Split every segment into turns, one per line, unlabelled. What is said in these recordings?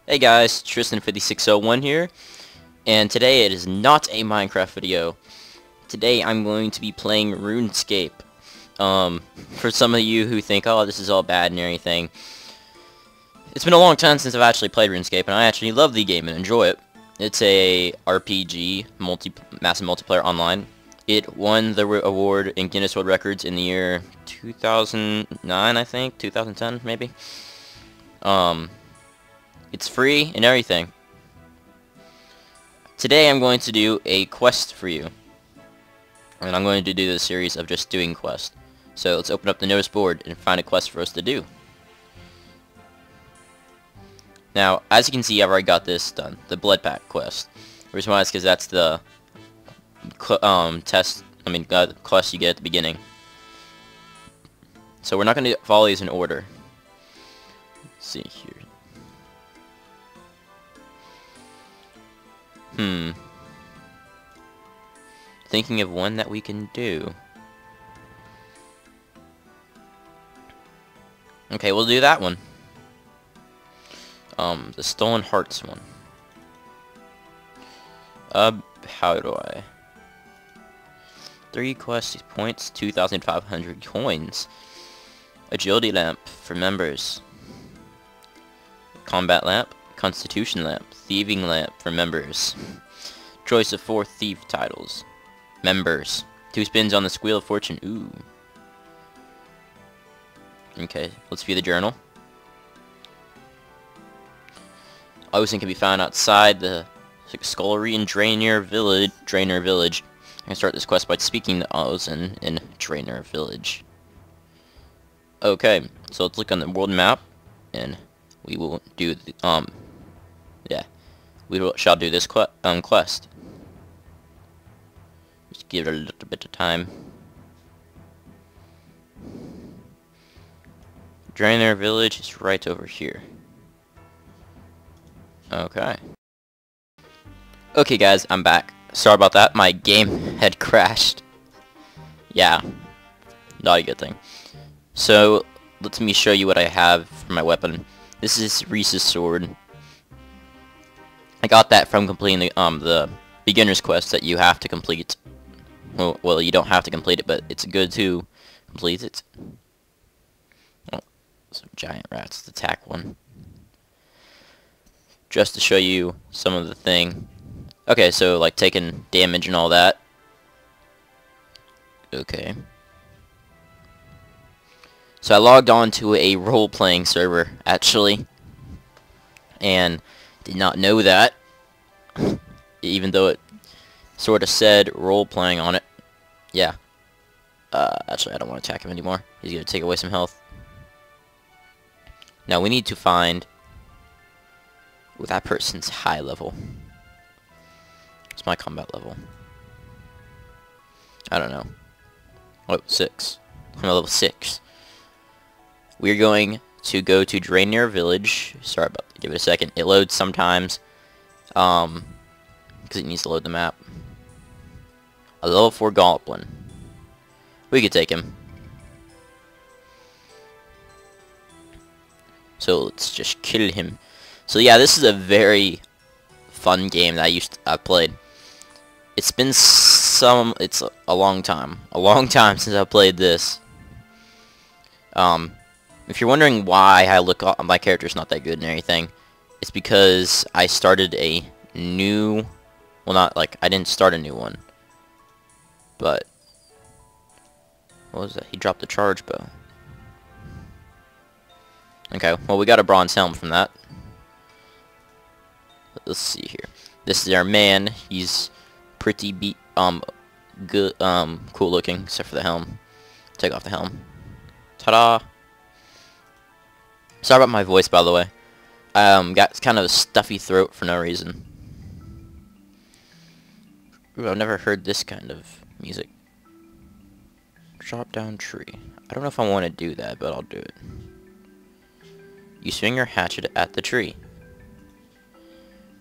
Hey guys, Tristan5601 here, and today it is not a Minecraft video. Today I'm going to be playing Runescape. For some of you who think, oh, this is all bad and everything, it's been a long time since I've actually played Runescape, and I actually love the game and enjoy it. It's a RPG, massive multiplayer online. It won the award in Guinness World Records in the year 2009, I think, 2010 maybe. It's free and everything. Today I'm going to do a quest for you. And I'm going to do this series of just doing quests. So let's open up the notice board and find a quest for us to do. Now, as you can see, I've already got this done. The Blood Pack quest. The reason why is because that's the quest you get at the beginning. So we're not going to follow these in order. Let's see here. Thinking of one that we can do. Okay, we'll do that one. The Stolen Hearts one. How do I? 3 quest points, 2,500 coins. Agility lamp for members. Combat lamp, Constitution lamp, Thieving lamp for members. Choice of 4 thief titles. Members. 2 spins on the Wheel of Fortune. Ooh. Okay, let's view the journal. Ozen can be found outside the scullery in Draenor Village. I can start this quest by speaking to Ozen in Draenor Village. Okay, so let's look on the world map, and we will do the, shall do this quest. Just give it a little bit of time. Draenor Village is right over here. Okay. Okay guys, I'm back. Sorry about that, my game had crashed. Yeah, not a good thing. So, let me show you what I have for my weapon. This is Reese's sword. I got that from completing the beginner's quest that you have to complete. Well, you don't have to complete it, but it's good to complete it. Oh, some giant rats to attack one. Just to show you some of the thing. Okay, so like taking damage and all that. Okay. So I logged on to a role-playing server, actually. And did not know that. Even though it sort of said role-playing on it. Yeah. Actually, I don't want to attack him anymore. He's going to take away some health. Now, we need to find... Well, that person's high level. What's my combat level? I don't know. Oh, 6. I'm at level 6. We're going to go to Draenor Village. Sorry about that. Give it a second. It loads sometimes. Because it needs to load the map. A level 4 Goblin. We could take him. So let's just kill him. So yeah, this is a very fun game that I played. It's been it's a long time. A long time since I played this. If you're wondering why my character's not that good and everything, it's because I started a new, well, not like I didn't start a new one, but what was that? He dropped the charge bow. Okay, well, we got a bronze helm from that. Let's see here. This is our man. He's pretty good, cool looking, except for the helm. Take off the helm. Ta-da! Sorry about my voice, by the way. Got kind of a stuffy throat for no reason. Ooh, I've never heard this kind of music. Chop down tree. I don't know if I want to do that, but I'll do it. You swing your hatchet at the tree.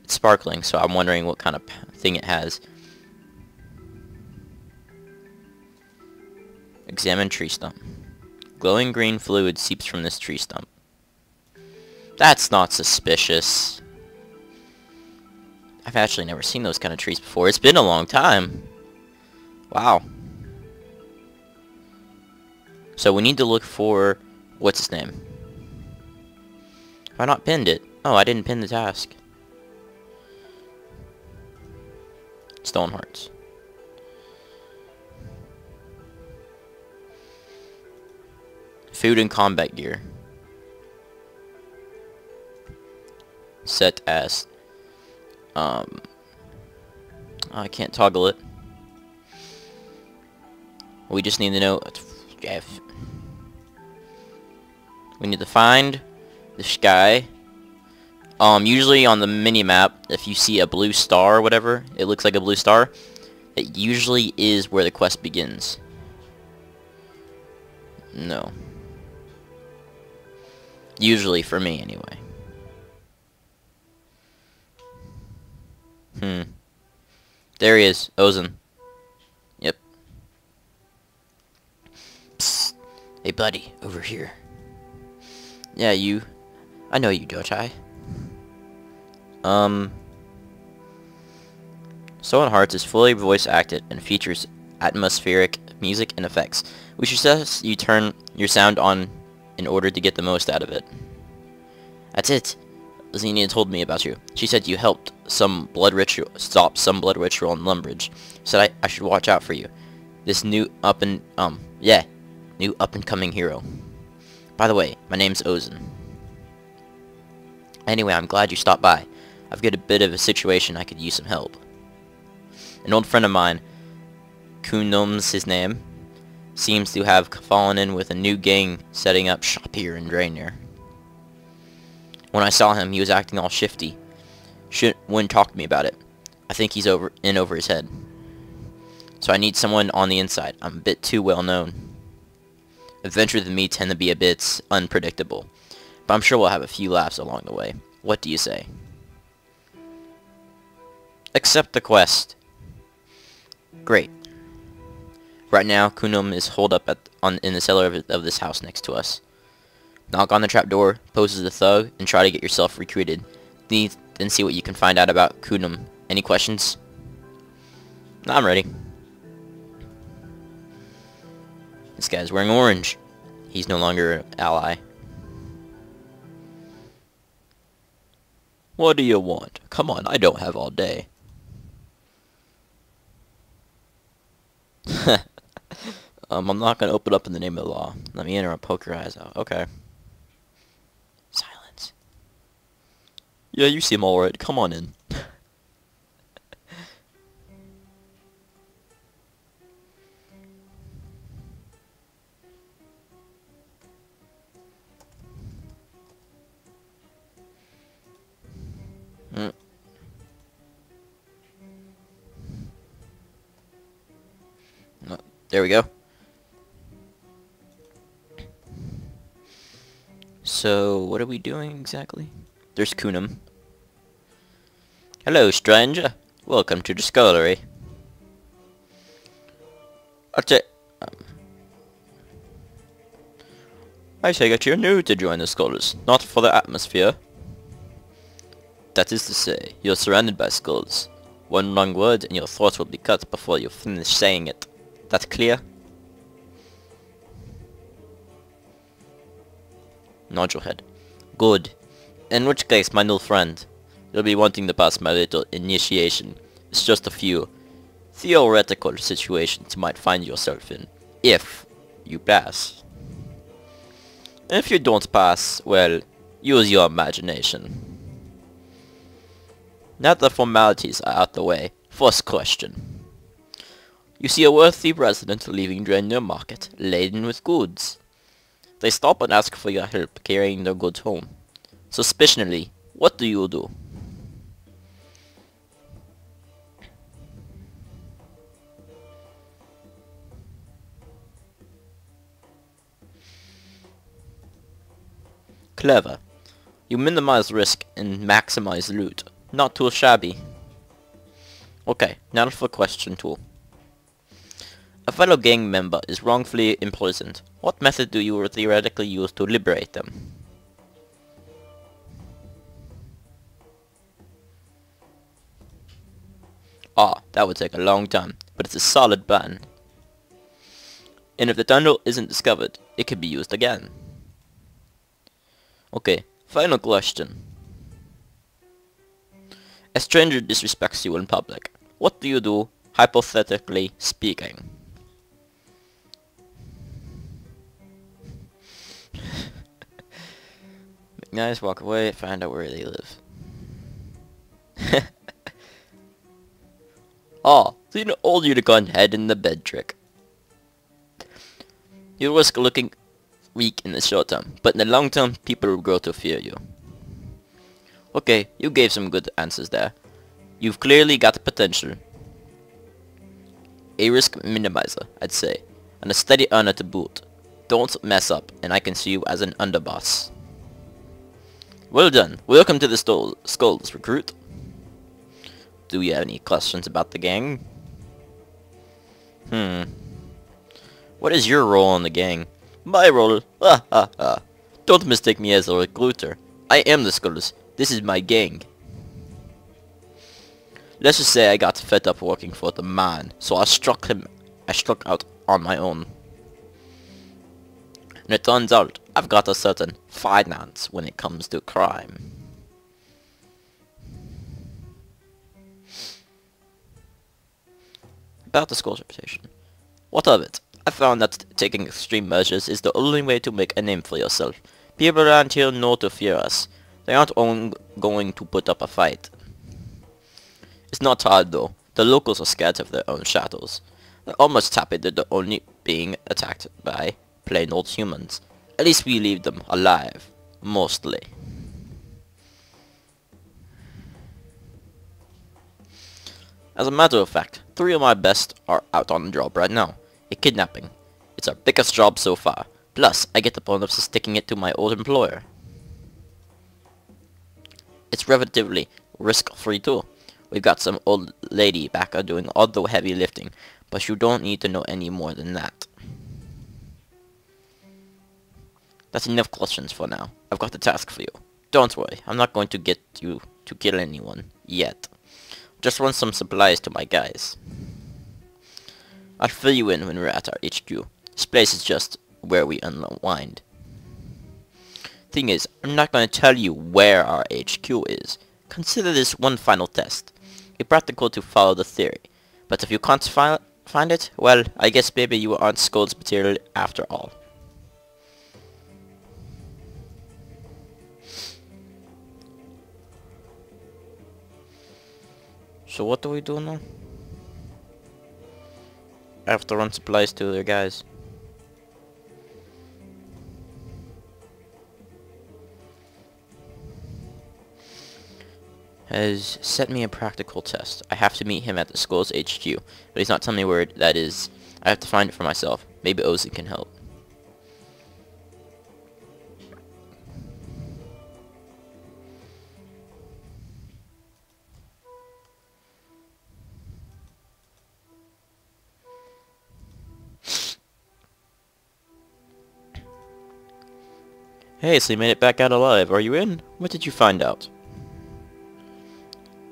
It's sparkling, so I'm wondering what kind of thing it has. Examine tree stump. Glowing green fluid seeps from this tree stump. That's not suspicious. I've actually never seen those kind of trees before. It's been a long time. Wow. So we need to look for... what's his name? Have I not pinned it? Oh, I didn't pin the task. Stolen hearts. Food and combat gear. Set as... I can't toggle it. We just need to know... we need to find this guy. Usually on the mini-map, if you see a blue star or whatever, it looks like a blue star, it usually is where the quest begins. No. Usually, for me, anyway. There he is, Ozen. Yep. Psst. Hey, buddy, over here. Yeah, you. I know you, don't I? Stolen Hearts is fully voice acted and features atmospheric music and effects. We should suggest you turn your sound on in order to get the most out of it. That's it. Xenia told me about you. She said you helped some blood ritual stop some blood ritual in Lumbridge. Said I should watch out for you. This new up and coming hero. By the way, my name's Ozen. Anyway, I'm glad you stopped by. I've got a bit of a situation I could use some help. An old friend of mine, Kunom's his name, seems to have fallen in with a new gang setting up shop here in Draenor. When I saw him, he was acting all shifty. Wouldn't talk to me about it. I think he's over his head. So I need someone on the inside. I'm a bit too well known. Adventures with me tend to be a bit unpredictable, but I'm sure we'll have a few laughs along the way. What do you say? Accept the quest. Great. Right now, Kunom is holed up in the cellar of this house next to us. Knock on the trapdoor, pose as a thug, and try to get yourself recruited. Then see what you can find out about Kunom. Any questions? I'm ready. This guy's wearing orange. He's no longer an ally. What do you want? Come on, I don't have all day. I'm not gonna open up in the name of the law. Let me enter and poke your eyes out. Okay. Silence. Yeah, you seem alright. Come on in. There we go. So, what are we doing exactly? There's Kunom. Hello, stranger. Welcome to the scullery. I take it you're new to join the scholars, not for the atmosphere. That is to say, you're surrounded by skulls. One wrong word and your throat will be cut before you finish saying it. That clear? Nod your head. Good. In which case, my new friend, you'll be wanting to pass my little initiation. It's just a few theoretical situations you might find yourself in, if you pass. If you don't pass, well, use your imagination. Now that the formalities are out the way, first question. You see a worthy resident leaving Draenor Market, laden with goods. They stop and ask for your help carrying their goods home. Suspicionally, what do you do? Clever. You minimize risk and maximize loot. Not too shabby. Okay, now for question 2. A fellow gang member is wrongfully imprisoned. What method do you theoretically use to liberate them? Ah, that would take a long time, but it's a solid plan. And if the tunnel isn't discovered, it could be used again. Okay, final question. A stranger disrespects you in public. What do you do, hypothetically speaking? Guys, walk away, find out where they live. Oh, the old unicorn head in the bed trick. You risk looking weak in the short term, but in the long term, people will grow to fear you. Okay, you gave some good answers there. You've clearly got the potential. A risk minimizer, I'd say, and a steady earner to boot. Don't mess up, and I can see you as an underboss. Well done. Welcome to the Skulls, recruit. Do you have any questions about the gang? What is your role in the gang? My role? Don't mistake me as a recruiter. I am the Skulls. This is my gang. Let's just say I got fed up working for the man, so I struck out on my own. And it turns out, I've got a certain finance when it comes to crime. About the Skull's reputation. What of it? I found that taking extreme measures is the only way to make a name for yourself. People around here know to fear us. They aren't going to put up a fight. It's not hard though. The locals are scared of their own shadows. They're almost happy that they're only being attacked by plain old humans. At least we leave them alive. Mostly. As a matter of fact, 3 of my best are out on the job right now. A kidnapping. It's our biggest job so far. Plus, I get the bonus of sticking it to my old employer. It's relatively risk-free too. We've got some old lady back doing all the heavy lifting, but you don't need to know any more than that. That's enough questions for now. I've got a task for you. Don't worry, I'm not going to get you to kill anyone yet. Just run some supplies to my guys. I'll fill you in when we're at our HQ. This place is just where we unwind. Thing is, I'm not going to tell you where our HQ is. Consider this one final test. A practical to follow the theory. But if you can't find it, well, I guess maybe you aren't Skull's material after all. So what do we do now? I have to run supplies to their guys. Has set me a practical test. I have to meet him at the Skull's HQ, but he's not telling me where that is. I have to find it for myself. Maybe Ozzy can help. Hey, so you made it back out alive. Are you in? What did you find out?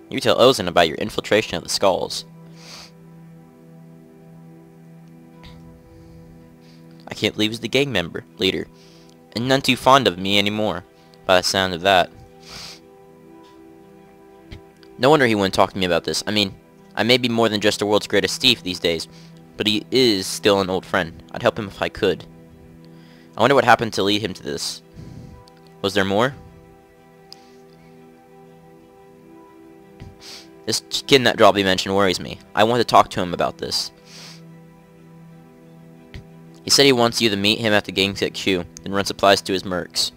You tell Ozan about your infiltration of the Skulls. I can't believe he's the gang leader. And none too fond of me anymore, by the sound of that. No wonder he wouldn't talk to me about this. I mean, I may be more than just the world's greatest thief these days, but he is still an old friend. I'd help him if I could. I wonder what happened to lead him to this. Was there more? This kidnap job he mentioned worries me. I want to talk to him about this. He said he wants you to meet him at the gang's HQ and run supplies to his mercs.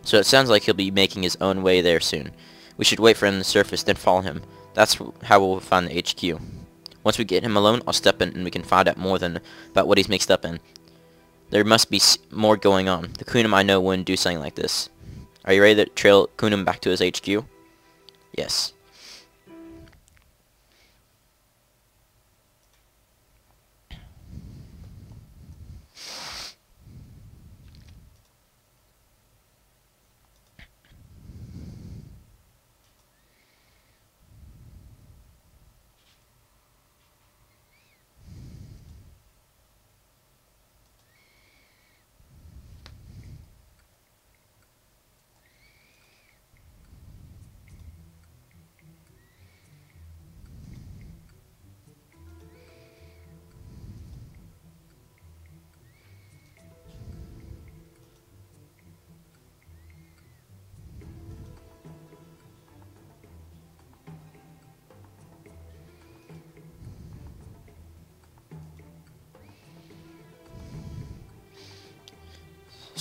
So it sounds like he'll be making his own way there soon. We should wait for him to surface, then follow him. That's how we'll find the HQ. Once we get him alone, I'll step in and we can find out more about what he's mixed up in. There must be more going on. The Kunim I know wouldn't do something like this. Are you ready to trail Kunim back to his HQ? Yes.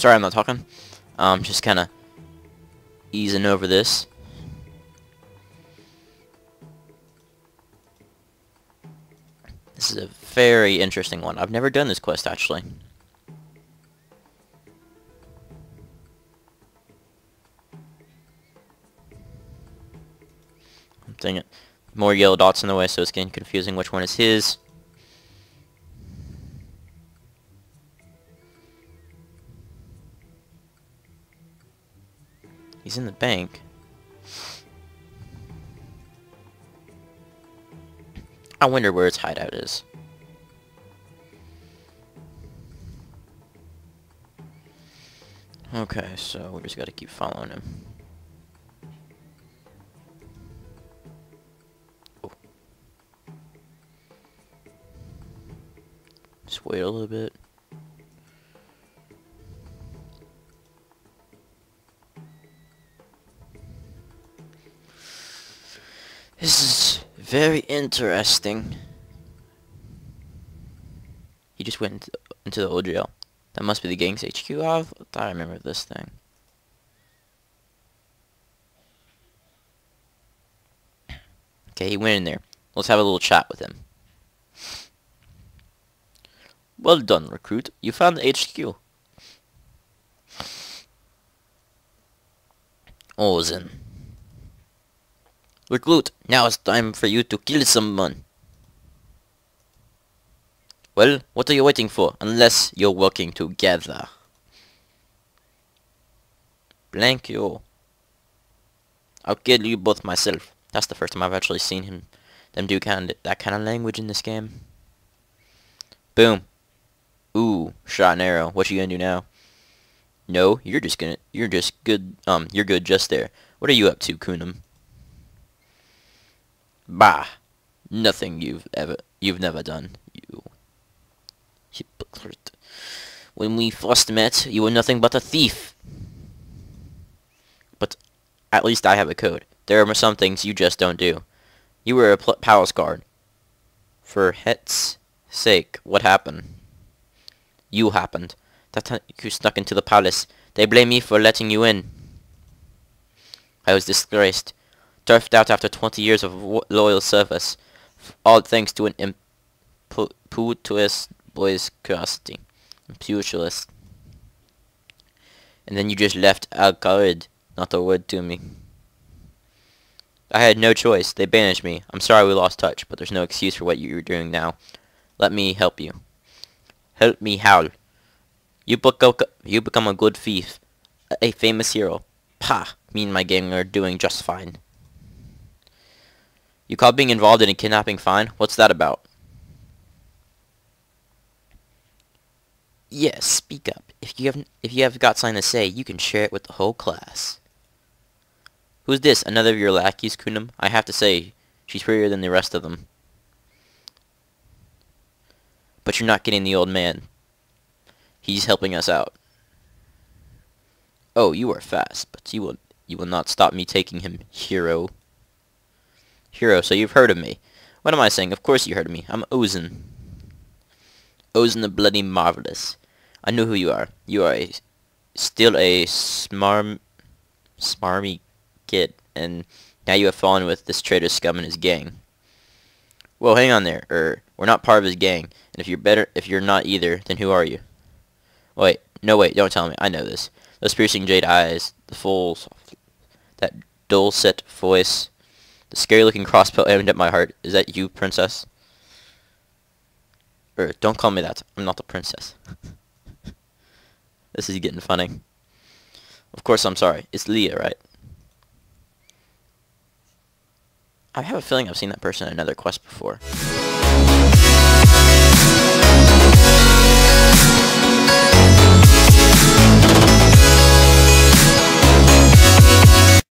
Sorry I'm not talking. Just kind of easing over this. This is a very interesting one. I've never done this quest, actually. Dang it. More yellow dots in the way, so it's getting confusing which one is his. He's in the bank. I wonder where his hideout is. Okay, so we just gotta keep following him. Oh. Just wait a little bit. This is very interesting. He just went into the old jail. That must be the gang's HQ. I thought I remember this thing. Okay, he went in there. Let's have a little chat with him. Well done, recruit. You found the HQ. Ozen. Recruit, now it's time for you to kill someone. Well, what are you waiting for? Unless you're working together. Blank you. I'll kill you both myself. That's the first time I've actually seen them do that kind of language in this game. Boom. Ooh, shot an arrow. What you gonna do now? No, you're just good. You're good just there. What are you up to, Kunum? Bah. Nothing you've never done. You hypocrite. When we first met, you were nothing but a thief. But at least I have a code. There are some things you just don't do. You were a palace guard. For heck's sake, what happened? You happened. That time you snuck into the palace. They blame me for letting you in. I was disgraced. Turfed out after 20 years of loyal service. All thanks to an impetuous boy's curiosity. Impetuous. And then you just left Al-Qaid. Not a word to me. I had no choice. They banished me. I'm sorry we lost touch, but there's no excuse for what you're doing now. Let me help you. Help me how? You become a good thief. A famous hero. Pah! Me and my gang are doing just fine. You call being involved in a kidnapping fine? What's that about? Yes, speak up. If you have got something to say, you can share it with the whole class. Who's this? Another of your lackeys, Kunum? I have to say, she's prettier than the rest of them. But you're not getting the old man. He's helping us out. Oh, you are fast, but you will not stop me taking him, hero. Hero, so you've heard of me. What am I saying? Of course you heard of me. I'm Ozen. Ozen the Bloody Marvelous. I know who you are. You are still a smarmy kid, and now you have fallen with this traitor scum and his gang. Well, hang on there. We're not part of his gang, and if you're not either, then who are you? Wait, no wait, don't tell me. I know this. Those piercing jade eyes, that dulcet voice, the scary-looking crossbow aimed at my heart. Is that you, princess? Don't call me that. I'm not the princess. This is getting funny. Of course, I'm sorry. It's Leah, right? I have a feeling I've seen that person in another quest before.